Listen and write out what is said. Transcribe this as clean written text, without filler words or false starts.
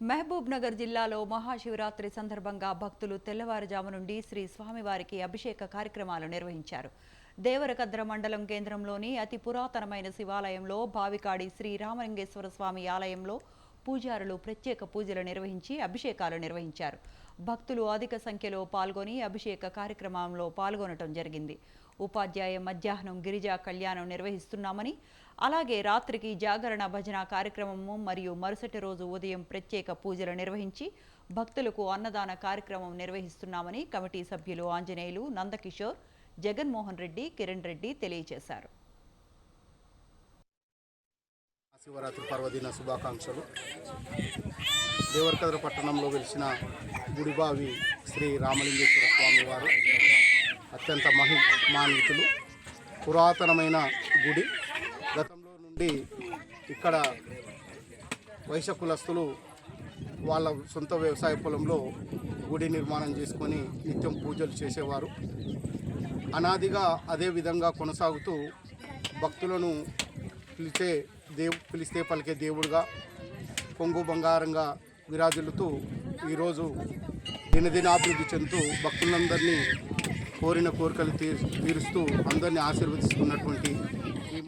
మహబూబ్ నగర్ జిల్లాలో మహాశివరాత్రి సందర్భంగా భక్తులు తెల్లవారుజాము నుండి శ్రీ స్వామివారికి అభిషేక కార్యక్రమాలు నిర్వహించారు. దేవరకద్ర మండలం కేంద్రంలోని అతి పురాతనమైన శివాలయంలో భావికాడి శ్రీ రామలింగేశ్వర స్వామి ఆలయంలో పూజారులు ప్రత్యేక పూజలు నిర్వహించి అభిషేకాలు నిర్వహించారు. భక్తులు అధిక సంఖ్యలో పాల్గొని అభిషేక కార్యక్రమంలో పాల్గొనడం జరిగింది. ఉపాధ్యాయ మధ్యాహ్నం గిరిజా కళ్యాణం నిర్వహిస్తున్నామని, అలాగే రాత్రికి జాగరణ భజన కార్యక్రమము మరియు మరుసటి రోజు ఉదయం ప్రత్యేక పూజలు నిర్వహించి భక్తులకు అన్నదాన కార్యక్రమం నిర్వహిస్తున్నామని కమిటీ సభ్యులు ఆంజనేయులు, నందకిషోర్, జగన్మోహన్ రెడ్డి, కిరణ్ రెడ్డి తెలియజేశారు. శివరాత్రి పర్వదిన శుభాకాంక్షలు. దేవరకద్ర పట్టణంలో వెలిసిన గుడిబావి శ్రీ రామలింగేశ్వర స్వామి వారు అత్యంత మహిమాన్వితులు. పురాతనమైన గుడి. గతంలో నుండి ఇక్కడ వైశ్య కులస్తులు వాళ్ళ సొంత వ్యవసాయ పొలంలో గుడి నిర్మాణం చేసుకొని నిత్యం పూజలు చేసేవారు. అనాదిగా అదే విధంగా కొనసాగుతూ భక్తులను పిలిస్తే పలికే దేవుడుగా, కొంగు బంగారంగా విరాజిల్లుతూ ఈరోజు దినదినాభివృద్ధి చెందుతూ భక్తులందరినీ కోరిన కోరికలు తీరుస్తూ అందరినీ ఆశీర్వదిస్తున్నటువంటి ఈ